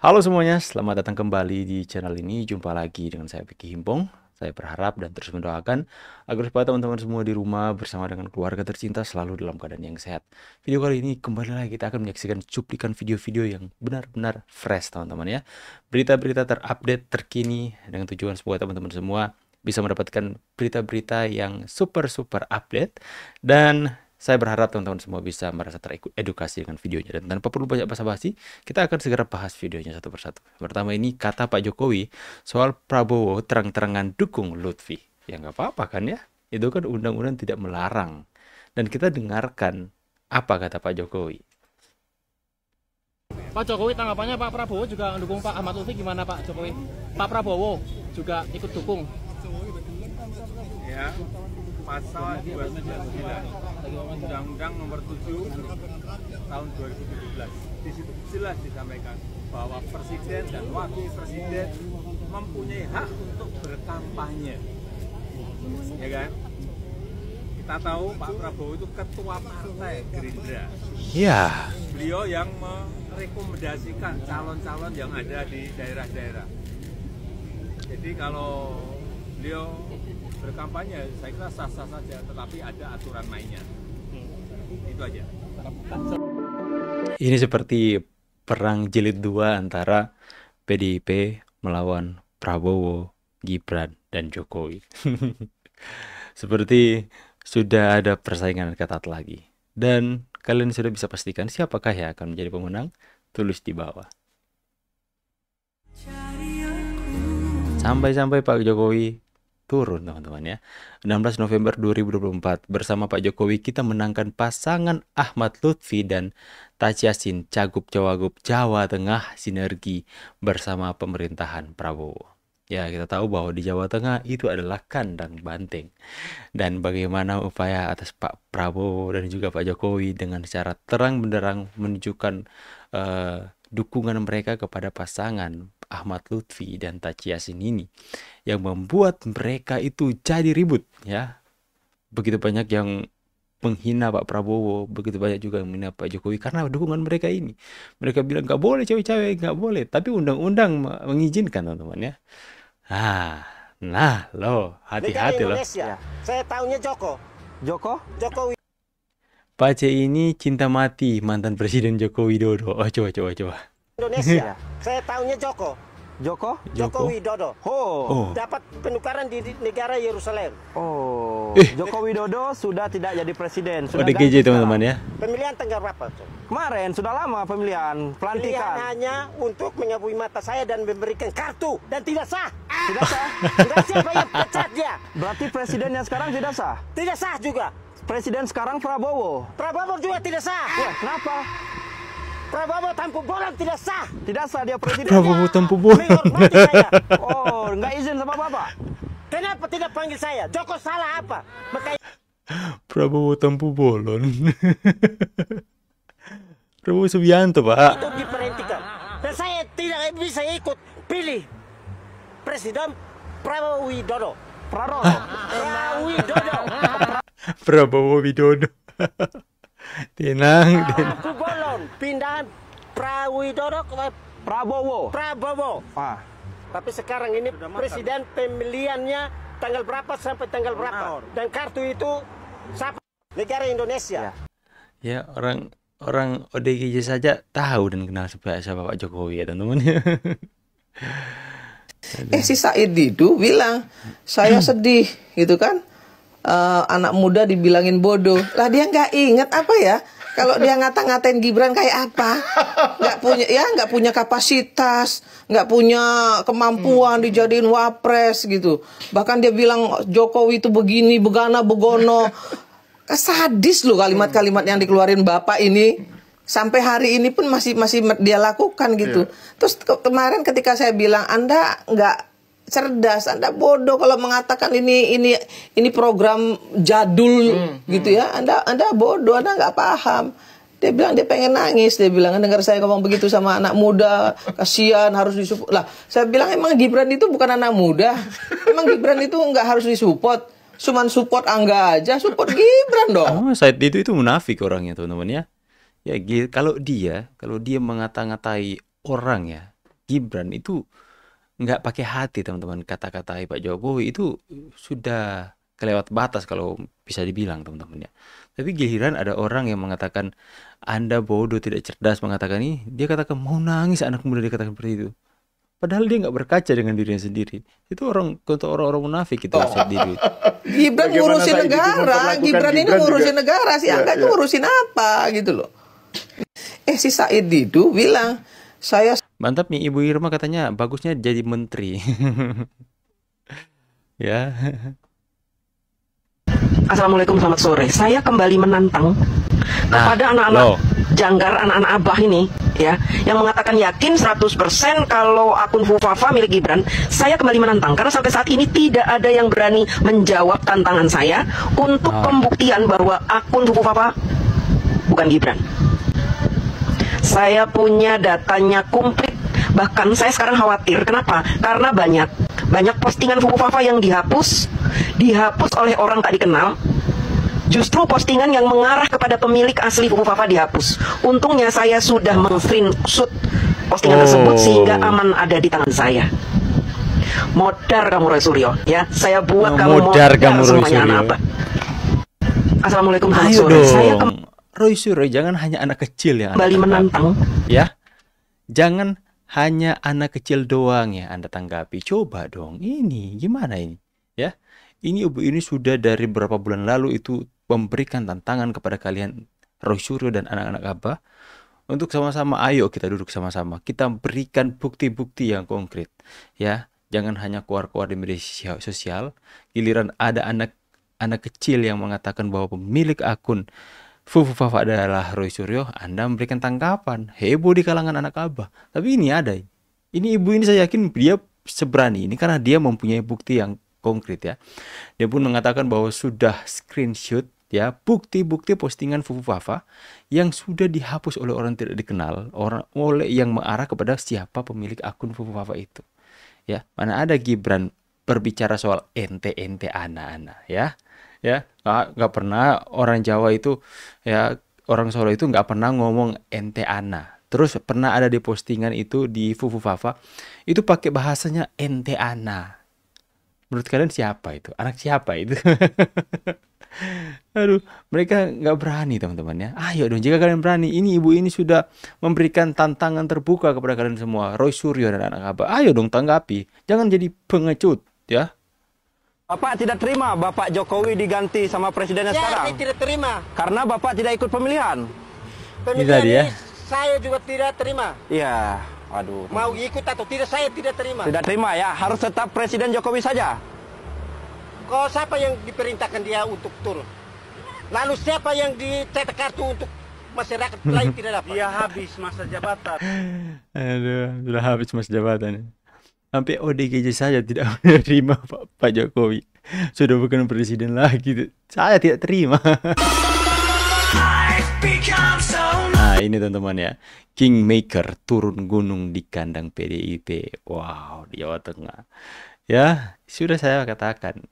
Halo semuanya, selamat datang kembali di channel ini. Jumpa lagi dengan saya Vicky Himpong. Saya berharap dan terus mendoakan agar supaya teman-teman semua di rumah bersama dengan keluarga tercinta selalu dalam keadaan yang sehat. Video kali ini kembali lagi kita akan menyaksikan cuplikan video-video yang benar-benar fresh teman-teman ya. Berita-berita terupdate terkini dengan tujuan supaya teman-teman semua bisa mendapatkan berita-berita yang super update. Dan saya berharap teman-teman semua bisa merasa teredukasi dengan videonya. Dan tanpa perlu banyak basa-basi, kita akan segera bahas videonya satu persatu. Pertama ini kata Pak Jokowi soal Prabowo terang-terangan dukung Lutfi. Ya nggak apa-apa kan ya? Itu kan undang-undang tidak melarang. Dan kita dengarkan apa kata Pak Jokowi. Pak Jokowi tanggapannya Pak Prabowo juga mendukung Pak Ahmad Lutfi, gimana Pak Jokowi? Pak Prabowo juga ikut dukung. Ya, pasal 29 Undang-Undang Nomor 7 tahun 2017. Di situ jelas disampaikan bahwa presiden dan wakil presiden mempunyai hak untuk berkampanye. Ya kan? Kita tahu Pak Prabowo itu ketua partai Gerindra. Ya. Beliau yang merekomendasikan calon-calon yang ada di daerah-daerah. Jadi kalau beliau berkampanye, saya kira sah-sah saja, tetapi ada aturan mainnya. Itu aja. Ini seperti perang jilid 2 antara PDIP melawan Prabowo, Gibran, dan Jokowi. Seperti sudah ada persaingan ketat lagi. Dan kalian sudah bisa pastikan siapakah yang akan menjadi pemenang? Tulis di bawah. Sampai-sampai Pak Jokowi turun teman-teman ya. 16 November 2024 bersama Pak Jokowi kita menangkan pasangan Ahmad Lutfi dan Taci Yassin Cagup Cawagup Jawa Tengah sinergi bersama pemerintahan Prabowo. Ya, kita tahu bahwa di Jawa Tengah itu adalah kandang banteng. Dan bagaimana upaya atas Pak Prabowo dan juga Pak Jokowi dengan secara terang benderang menunjukkan dukungan mereka kepada pasangan Ahmad Lutfi dan Taci Yassin ini yang membuat mereka itu jadi ribut ya. Begitu banyak yang menghina Pak Prabowo, begitu banyak juga yang menghina Pak Jokowi karena dukungan mereka ini. Mereka bilang nggak boleh cewek-cewek, nggak boleh, tapi undang-undang mengizinkan teman-teman ya. Nah loh, hati-hati loh. Indonesia. Saya tahunya Jokowi. Pak C ini cinta mati mantan Presiden Joko Widodo. Oh, coba. Indonesia. Saya tahunya Joko? Joko Widodo. Oh. Dapat penukaran di negara Yerusalem. Joko Widodo sudah tidak jadi presiden. Sudah ODGJ teman-teman ya. Pemilihan tanggal berapa? Kemarin sudah lama pemilihan, Pilihan pelantikan. hanya untuk menyabui mata saya dan memberikan kartu dan tidak sah. Tidak sah. Tidak siapa yang pecat dia. Berarti presiden yang sekarang tidak sah. Tidak sah juga. Presiden sekarang Prabowo. Prabowo juga tidak sah. Wah, kenapa? Prabowo tanpa bola tidak sah. Tidak sah dia presiden. Prabowo tempuh bola. Menghormati saya. Oh, nggak izin sama bapak. Kenapa tidak panggil saya? Joko salah apa? Makanya Prabowo tempuh bolon. Prabowo Subianto, Pak. itu diperhentikan. Dan saya tidak bisa ikut pilih Presiden Prabowo Widodo. Prabowo. Prabowo Widodo. Tenang. Aku bolon pindahan Widodo ke Prabowo. Ah, Tapi sekarang ini presiden pemilihannya tanggal berapa sampai tanggal berapa? Dan kartu itu siapa? Negara Indonesia. Ya, orang ODGJ saja tahu dan kenal siapa Pak Jokowi ya, teman-teman. Si Said Didu bilang, saya sedih gitu kan. Anak muda dibilangin bodoh. Lah dia nggak inget apa ya? Kalau dia ngata-ngatain Gibran kayak apa? Nggak punya kapasitas, nggak punya kemampuan dijadiin wapres gitu. Bahkan dia bilang Jokowi itu begini, begana, begono. Sadis loh kalimat-kalimat yang dikeluarin bapak ini. Sampai hari ini pun masih dia lakukan gitu. Terus kemarin ketika saya bilang Anda nggak cerdas, Anda bodoh kalau mengatakan ini program jadul gitu ya. Anda bodoh, Anda nggak paham. Dia bilang dia pengen nangis, dia bilang dengar saya ngomong begitu sama anak muda, kasihan harus disupport. Lah, saya bilang emang Gibran itu bukan anak muda. Emang Gibran itu nggak harus disupport. Cuman support Angga aja, support Gibran dong. Oh, Said itu munafik orangnya teman-teman ya. Ya kalau dia mengata-ngatai orang ya, Gibran itu nggak pakai hati teman-teman. Kata-kata Pak Jokowi itu sudah kelewat batas kalau bisa dibilang teman-teman ya. Tapi giliran ada orang yang mengatakan Anda bodoh, tidak cerdas, mengatakan ini, dia katakan mau nangis anak muda dikatakan seperti itu. Padahal dia nggak berkaca dengan dirinya sendiri. Itu untuk orang-orang munafik itu Said Didu. Gibran ngurusin negara, Gibran ini ngurusin negara, si Angga itu ngurusin apa gitu loh. Si Said Didu bilang, saya Mantap nih Ibu Irma katanya bagusnya jadi menteri. Ya. Assalamualaikum, selamat sore. Saya kembali menantang kepada anak-anak janggar, anak-anak abah ini ya, yang mengatakan yakin 100% kalau akun Fufafa milik Gibran. Saya kembali menantang karena sampai saat ini tidak ada yang berani menjawab tantangan saya untuk pembuktian bahwa akun Fufafa bukan Gibran. Saya punya datanya komplit. Bahkan saya sekarang khawatir. Kenapa? Karena banyak postingan Fufafa yang dihapus oleh orang tak dikenal. Justru postingan yang mengarah kepada pemilik asli Fufafa dihapus. Untungnya saya sudah meng-screenshot postingan tersebut sehingga aman ada di tangan saya. Modar kamu Roy Suryo ya. Saya buat kamu modar semuanya anak apa. Assalamualaikum selamat sore. Saya Roy Suryo, jangan hanya anak kecil yang kembali menantang ya. Jangan hanya anak kecil doang ya Anda tanggapi. Coba dong, ini gimana ini ya. Ini ibu ini sudah dari berapa bulan lalu itu memberikan tantangan kepada kalian Roy Suryo dan anak-anak Abah untuk sama-sama, ayo kita duduk sama-sama, kita berikan bukti-bukti yang konkret ya. Jangan hanya keluar-keluar di media sosial. Giliran ada anak kecil yang mengatakan bahwa pemilik akun Fufafa adalah Roy Suryo, Anda memberikan tanggapan, heboh di kalangan anak Abah. Tapi ini ada, ini ibu ini saya yakin dia seberani ini karena dia mempunyai bukti yang konkret ya. Dia pun mengatakan bahwa sudah screenshot ya bukti-bukti postingan Fufafa yang sudah dihapus oleh orang tidak dikenal, oleh yang mengarah kepada siapa pemilik akun Fufafa itu. Ya, mana ada Gibran berbicara soal ente anak-anak ya. Ya, nggak pernah orang Jawa itu ya, orang Solo itu nggak pernah ngomong ente ana. Terus pernah ada di postingan itu di Fufafa itu pakai bahasanya ente ana. Menurut kalian siapa itu? Anak siapa itu? Aduh, mereka nggak berani teman-teman ya. Ayo dong, jika kalian berani, ini ibu ini sudah memberikan tantangan terbuka kepada kalian semua, Roy Suryo dan anak Abah. Ayo dong tanggapi, jangan jadi pengecut ya. Bapak tidak terima Bapak Jokowi diganti sama presidennya sekarang? Saya tidak terima. Karena Bapak tidak ikut pemilihan? Pemilihan dia. ini saya juga tidak terima. Iya, aduh. Mau ikut atau tidak, saya tidak terima. Tidak terima ya, harus tetap Presiden Jokowi saja? Kau siapa yang diperintahkan dia untuk turun? Lalu siapa yang dicetak kartu untuk masyarakat lain tidak dapat? Dia habis masa jabatan. Aduh, sudah habis masa jabatan. Sampai ODGJ saja tidak menerima Pak Jokowi. Sudah bukan presiden lagi. Saya tidak terima. Nah ini teman-teman ya, Kingmaker turun gunung di kandang PDIP. Wow, di Jawa Tengah. Ya, sudah saya katakan.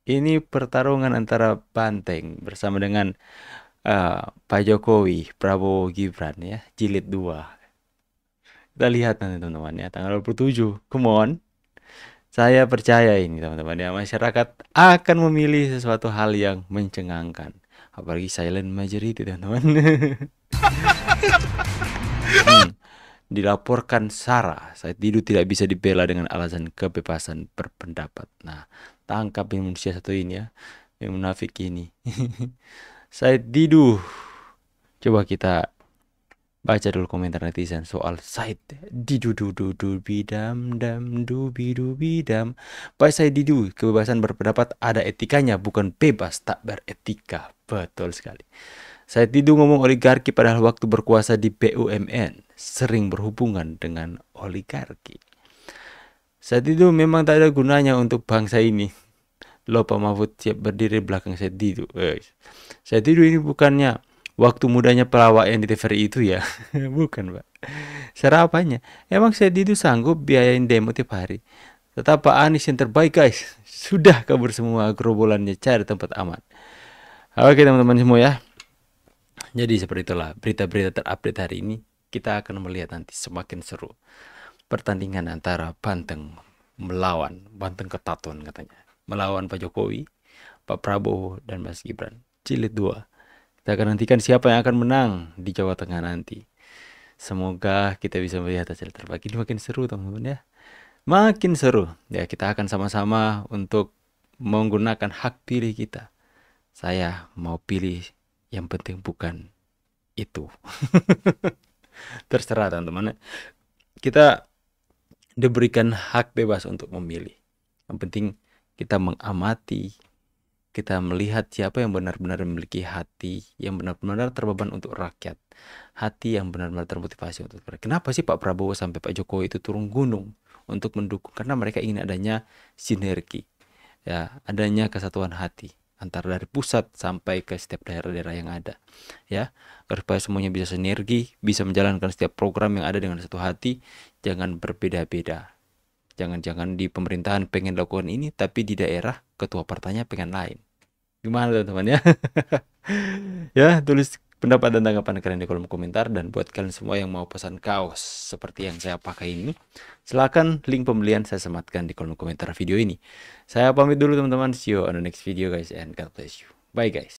Ini pertarungan antara banteng bersama dengan Pak Jokowi, Prabowo Gibran ya, jilid 2. Kita lihat nanti teman-teman ya, tanggal 27. Come on. Saya percaya ini teman-teman ya, masyarakat akan memilih sesuatu hal yang mencengangkan. Apalagi silent majority teman-teman. Dilaporkan Sarah, Said Didu tidak bisa dibela dengan alasan kebebasan berpendapat. Nah, tangkap ini manusia satu ini ya, yang munafik ini. Said Didu. Coba kita baca dulu komentar netizen soal Said Didu bidam dam dubi dam. Pak Said Didu, kebebasan berpendapat ada etikanya, bukan bebas tak beretika. Betul sekali. Said Didu ngomong oligarki padahal waktu berkuasa di BUMN sering berhubungan dengan oligarki. Said Didu memang tak ada gunanya untuk bangsa ini. Loh, Pak Mahfud siap berdiri belakang Said Didu. Said Didu ini bukannya waktu mudanya pelawak yang di TVRI itu ya. Bukan Pak. Serapannya emang Said Didu sanggup biayain demo tiap hari. Tetap Pak Anies yang terbaik guys. Sudah kabur semua gerombolannya, cari tempat aman. Oke teman-teman semua ya. Jadi seperti itulah berita-berita terupdate hari ini. Kita akan melihat nanti semakin seru. pertandingan antara Banteng melawan Banteng Ketaton katanya, melawan Pak Jokowi, Pak Prabowo, dan Mas Gibran. Jilid 2. Kita akan nantikan siapa yang akan menang di Jawa Tengah nanti. Semoga kita bisa melihat hasil terbaik. Ini makin seru teman-teman ya. Makin seru. Ya, kita akan sama-sama untuk menggunakan hak pilih kita. Saya mau pilih yang penting bukan itu. Terserah teman-teman. Kita diberikan hak bebas untuk memilih. Yang penting kita mengamati, kita melihat siapa yang benar-benar memiliki hati yang benar-benar terbeban untuk rakyat, hati yang benar-benar termotivasi untuk rakyat. Kenapa sih Pak Prabowo sampai Pak Jokowi itu turun gunung untuk mendukung? Karena mereka ingin adanya sinergi, ya, adanya kesatuan hati antara dari pusat sampai ke setiap daerah-daerah yang ada, ya, supaya semuanya bisa sinergi, bisa menjalankan setiap program yang ada dengan satu hati, jangan berbeda-beda. Jangan-jangan di pemerintahan pengen lakukan ini, tapi di daerah ketua partainya pengen lain. Gimana teman-teman ya? Ya, tulis pendapat dan tanggapan kalian di kolom komentar. Dan buat kalian semua yang mau pesan kaos seperti yang saya pakai ini, silakan link pembelian saya sematkan di kolom komentar video ini. Saya pamit dulu teman-teman. See you on the next video guys, and God bless you. Bye guys.